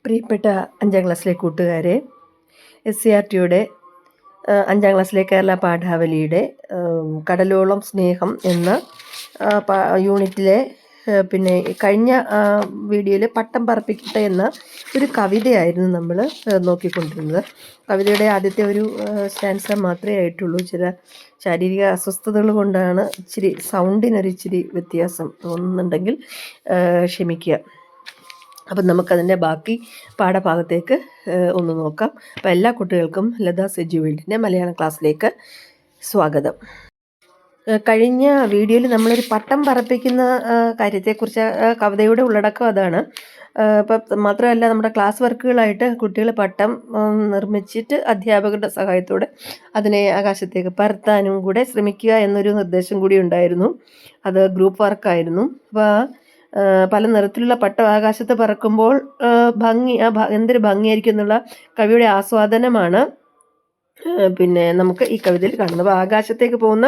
പ്രിയപ്പെട്ട 5ാം ക്ലാസ്സിലെ കൂട്ടുകാരെ, SCERTയുടെ 5ാം ക്ലാസ്സിലെ കേരള പാഠാവലിയുടെ കടലോളം സ്നേഹം എന്ന യൂണിറ്റിലെ പിന്നെ കഴിഞ്ഞ വീഡിയോയിൽ പട്ടം പറപ്പിക്കട്ടെ എന്ന ഒരു കവിതയായിരുന്നു നമ്മൾ നോക്കിക്കൊണ്ടിരുന്നത്. കവിതയുടെ ആദ്യത്തെ ഒരു സ്റ്റാൻസ മാത്രമേ ആയിട്ടുള്ളൂ. ചില ശാരീരിക അസ്വസ്ഥതകൾ കൊണ്ടാണ് സൗണ്ടിനൊരിച്ചിരി വ്യത്യാസം തോന്നുന്നുണ്ടെങ്കിൽ ക്ഷമിക്കുക. അപ്പം നമുക്കതിൻ്റെ ബാക്കി പാഠഭാഗത്തേക്ക് ഒന്ന് നോക്കാം. അപ്പോൾ എല്ലാ കുട്ടികൾക്കും ലതാസ് എഡ്യൂവേൾഡിൻ്റെ മലയാളം ക്ലാസ്സിലേക്ക് സ്വാഗതം. കഴിഞ്ഞ വീഡിയോയിൽ നമ്മളൊരു പട്ടം പറപ്പിക്കുന്ന കാര്യത്തെക്കുറിച്ച്, കവിതയുടെ ഉള്ളടക്കം അതാണ്. ഇപ്പം മാത്രമല്ല, നമ്മുടെ ക്ലാസ് വർക്കുകളായിട്ട് കുട്ടികൾ പട്ടം നിർമ്മിച്ചിട്ട് അധ്യാപകരുടെ സഹായത്തോടെ അതിനെ ആകാശത്തേക്ക് പറത്താനും കൂടെ ശ്രമിക്കുക എന്നൊരു നിർദ്ദേശം കൂടി ഉണ്ടായിരുന്നു. അത് ഗ്രൂപ്പ് വർക്കായിരുന്നു. അപ്പോൾ പല നിറത്തിലുള്ള പട്ടം ആകാശത്ത് പറക്കുമ്പോൾ എന്തൊരു ഭംഗിയായിരിക്കും എന്നുള്ള കവിയുടെ ആസ്വാദനമാണ് പിന്നെ നമുക്ക് ഈ കവിതയിൽ കാണുന്നത്. അപ്പോൾ ആകാശത്തേക്ക് പോകുന്ന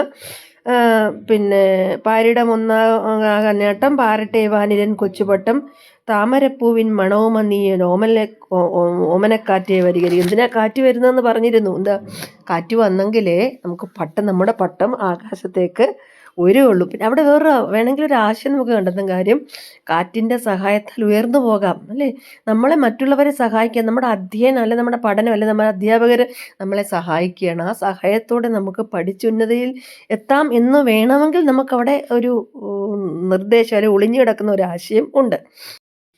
പാരിടം ഒന്നാകഞ്ഞാട്ടം പാരട്ടെ വാനിലൻ കൊച്ചുപട്ടം താമരപ്പൂവിൻ മണവുമന്നീയൻ ഓമനക്കാറ്റേ വരികരി. എന്തിനാ കാറ്റ് വരുന്നതെന്ന് പറഞ്ഞിരുന്നു. എന്താ കാറ്റ് വന്നെങ്കിലേ നമുക്ക് നമ്മുടെ പട്ടം ആകാശത്തേക്ക് ഉയരുകയുള്ളൂ. പിന്നെ അവിടെ വേണമെങ്കിൽ ഒരു ആശയം നമുക്ക് കണ്ടെത്തും. കാര്യം കാറ്റിൻ്റെ സഹായത്താൽ ഉയർന്നു പോകാം അല്ലേ. നമ്മളെ മറ്റുള്ളവരെ സഹായിക്കാൻ നമ്മുടെ അധ്യയനം അല്ലെ നമ്മുടെ പഠനം അല്ലെ നമ്മുടെ അധ്യാപകർ നമ്മളെ സഹായിക്കുകയാണ്. ആ സഹായത്തോടെ നമുക്ക് പഠിച്ചുന്നതിയിൽ എത്താം എന്ന് വേണമെങ്കിൽ നമുക്കവിടെ ഒരു നിർദ്ദേശം അല്ലെങ്കിൽ ഒളിഞ്ഞു കിടക്കുന്ന ഒരു ആശയം ഉണ്ട്.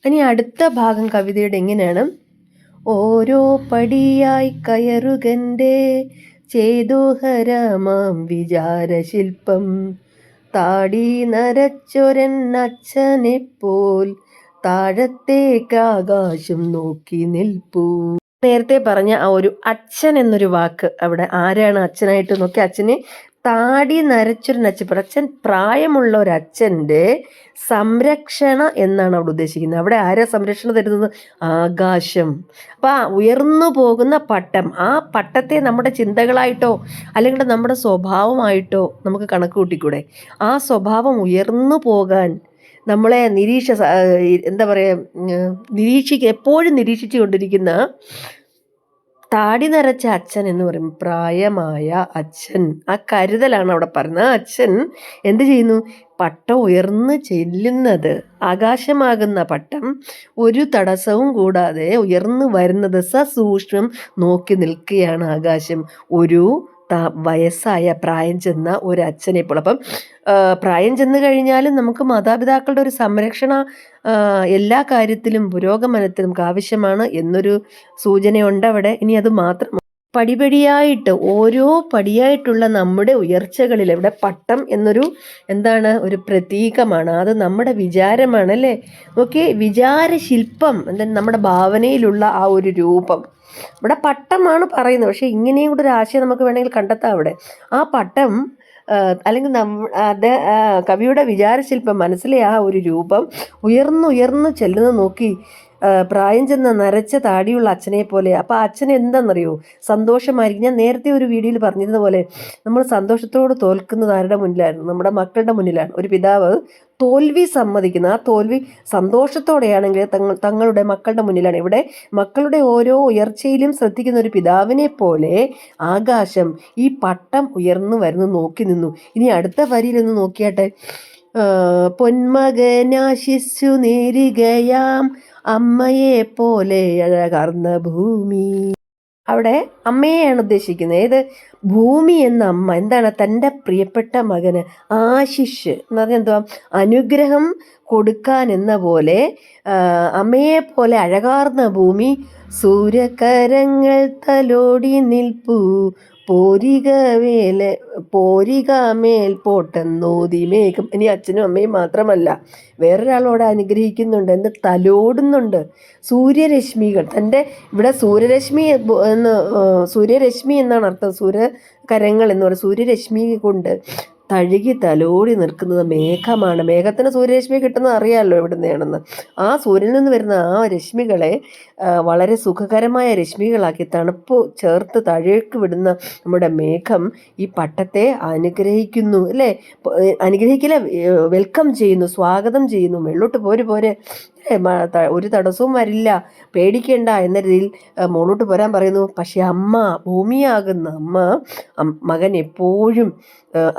ഇനി അടുത്ത ഭാഗം കവിതയുടെ എങ്ങനെയാണ്: ഓരോ പടിയായി കയറുകൻ്റെ ചേതോഹരമാം വിചാരശില്പം താടി നരച്ചൊരൻ അച്ഛനെപ്പോൽ താഴത്തേക്കാകാശം നോക്കി നിൽപ്പൂ. നേരത്തെ പറഞ്ഞ ആ ഒരു അച്ഛൻ എന്നൊരു വാക്ക് അവിടെ ആരാണ് അച്ഛനായിട്ട് നോക്കി? അച്ഛന് താടി നരച്ചൊരു അച്ഛൻ, പ്രായമുള്ള ഒരു അച്ഛൻ്റെ സംരക്ഷണ എന്നാണ് അവിടെ ഉദ്ദേശിക്കുന്നത്. അവിടെ ആരാ സംരക്ഷണം തരുന്നത്? ആകാശം. അപ്പോൾ ആ ഉയർന്നു പോകുന്ന പട്ടം, ആ പട്ടത്തെ നമ്മുടെ ചിന്തകളായിട്ടോ അല്ലെങ്കിൽ നമ്മുടെ സ്വഭാവമായിട്ടോ നമുക്ക് കണക്ക് കൂട്ടിക്കൂടെ? ആ സ്വഭാവം ഉയർന്നു പോകാൻ നമ്മളെ എപ്പോഴും നിരീക്ഷിച്ചു കൊണ്ടിരിക്കുന്ന താടി നരച്ച അച്ഛൻ എന്ന് പറയും, പ്രായമായ അച്ഛൻ. ആ കരുതലാണ് അവിടെ പറയുന്നത്. ആ അച്ഛൻ എന്ത് ചെയ്യുന്നു? പട്ടം ഉയർന്നു ചെല്ലുന്നത്, ആകാശമാകുന്ന പട്ടം ഒരു തടസ്സവും കൂടാതെ ഉയർന്നു വരുന്നത് സസൂക്ഷ്മം നോക്കി നിൽക്കുകയാണ് ആകാശം. ഒരു വയസ്സായ പ്രായം ചെന്ന ഒരു അച്ഛനെപ്പോൾ. അപ്പം പ്രായം ചെന്ന് കഴിഞ്ഞാലും നമുക്ക് മാതാപിതാക്കളുടെ ഒരു സംരക്ഷണ എല്ലാ കാര്യത്തിലും പുരോഗമനത്തിലും നമുക്ക് ആവശ്യമാണ് എന്നൊരു സൂചനയുണ്ട് അവിടെ. ഇനി അത് മാത്രം പടിപടിയായിട്ട് ഓരോ പടിയായിട്ടുള്ള നമ്മുടെ ഉയർച്ചകളിൽ ഇവിടെ പട്ടം എന്നൊരു ഒരു പ്രതീകമാണ്. അത് നമ്മുടെ വിചാരമാണ് അല്ലേ. ഓക്കെ, വിചാരശില്പം നമ്മുടെ ഭാവനയിലുള്ള ആ ഒരു രൂപം. ഇവിടെ പട്ടമാണ് പറയുന്നത്, പക്ഷെ ഇങ്ങനെയും കൂടെ ഒരു ആശയം നമുക്ക് വേണമെങ്കിൽ കണ്ടെത്താം അവിടെ. ആ പട്ടം അല്ലെങ്കിൽ കവിയുടെ വിചാരശില്പം, മനസ്സിലെ ആ ഒരു രൂപം ഉയർന്നു ചെല്ലുന്നത് നോക്കി പ്രായം ചെന്ന നരച്ച താടിയുള്ള അച്ഛനെ പോലെ. അപ്പോൾ ആ അച്ഛൻ എന്താണെന്നറിയോ? സന്തോഷമായിരിക്കും. ഞാൻ നേരത്തെ ഒരു വീഡിയോയിൽ പറഞ്ഞിരുന്നതുപോലെ നമ്മൾ സന്തോഷത്തോട് തോൽക്കുന്നത് ആരുടെ മുന്നിലായിരുന്നു? നമ്മുടെ മക്കളുടെ മുന്നിലാണ്. ഒരു പിതാവ് തോൽവി സമ്മതിക്കുന്ന, ആ തോൽവി സന്തോഷത്തോടെയാണെങ്കിൽ തങ്ങളുടെ മക്കളുടെ മുന്നിലാണ്. ഇവിടെ മക്കളുടെ ഓരോ ഉയർച്ചയിലും ശ്രദ്ധിക്കുന്ന ഒരു പിതാവിനെ പോലെ ആകാശം ഈ പട്ടം ഉയർന്നു വരുന്നു നോക്കി നിന്നു. ഇനി അടുത്ത വരിയിലൊന്ന് നോക്കിയാട്ടെ: പൊന്മകനാശിച്ചു നേരുകയാം അമ്മയെ പോലെ അഴകാർന്ന ഭൂമി. അവിടെ അമ്മയെയാണ് ഉദ്ദേശിക്കുന്നത്. ഏത്? ഭൂമി എന്ന അമ്മ എന്താണ്? തൻ്റെ പ്രിയപ്പെട്ട മകന് ആശിഷ് എന്ന് പറഞ്ഞാൽ എന്തുവാ? അനുഗ്രഹം കൊടുക്കാൻ എന്ന പോലെ അമ്മയെ പോലെ അഴകാർന്ന ഭൂമി സൂര്യകരങ്ങൾ തലോടി നിൽപ്പൂ പോരിക മേൽ പോട്ടെന്നോതി മേഘം. ഇനി അച്ഛനും അമ്മയും മാത്രമല്ല, വേറൊരാളോട് അനുഗ്രഹിക്കുന്നുണ്ട്, എന്ത് തലോടുന്നുണ്ട്. സൂര്യരശ്മികൾ ഇവിടെ സൂര്യരശ്മി എന്നാണ് അർത്ഥം. സൂര്യകരങ്ങൾ എന്ന് പറയുന്നത് സൂര്യരശ്മി കൊണ്ട് തലോടി നിൽക്കുന്നത് മേഘമാണ്. മേഘത്തിന് സൂര്യരശ്മി കിട്ടുന്നത് അറിയാമല്ലോ എവിടുന്നെയാണെന്ന്. ആ സൂര്യനിൽ നിന്ന് വരുന്ന ആ രശ്മികളെ വളരെ സുഖകരമായ രശ്മികളാക്കി തണുപ്പ് ചേർത്ത് താഴേക്ക് വിടുന്ന നമ്മുടെ മേഘം ഈ പട്ടത്തെ അനുഗ്രഹിക്കുന്നു അല്ലേ. അനുഗ്രഹിക്കില്ല, വെൽക്കം ചെയ്യുന്നു, സ്വാഗതം ചെയ്യുന്നു. വെള്ളോട്ട് പോരെ ഒരു തടസ്സവും വരില്ല, പേടിക്കേണ്ട എന്ന രീതിയിൽ മുകളോട്ട് പോരാൻ പറയുന്നു. പക്ഷെ അമ്മ, ഭൂമിയാകുന്ന അമ്മ മകൻ എപ്പോഴും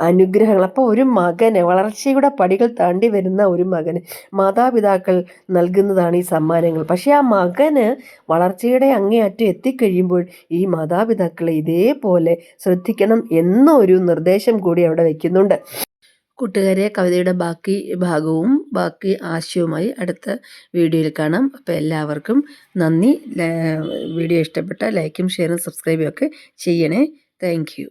അനുഗ്രഹങ്ങൾ. അപ്പോൾ ഒരു മകന്, വളർച്ചയുടെ പടികൾ താണ്ടി വരുന്ന ഒരു മകന് മാതാപിതാക്കൾ നൽകുന്നതാണ് ഈ സമ്മാനങ്ങൾ. പക്ഷെ ആ മകന് വളർച്ചയുടെ അങ്ങേയറ്റം എത്തിക്കഴിയുമ്പോൾ ഈ മാതാപിതാക്കളെ ഇതേപോലെ ശ്രദ്ധിക്കണം എന്നൊരു നിർദ്ദേശം കൂടി അവിടെ വയ്ക്കുന്നുണ്ട്. കൂട്ടുകാരെ, കവിതയുടെ ബാക്കി ഭാഗവും ബാക്കി ആശയവുമായി അടുത്ത വീഡിയോയിൽ കാണാം. അപ്പോൾ എല്ലാവർക്കും നന്ദി. വീഡിയോ ഇഷ്ടപ്പെട്ട ലൈക്കും ഷെയറും സബ്സ്ക്രൈബും ഒക്കെ ചെയ്യണേ. Thank you.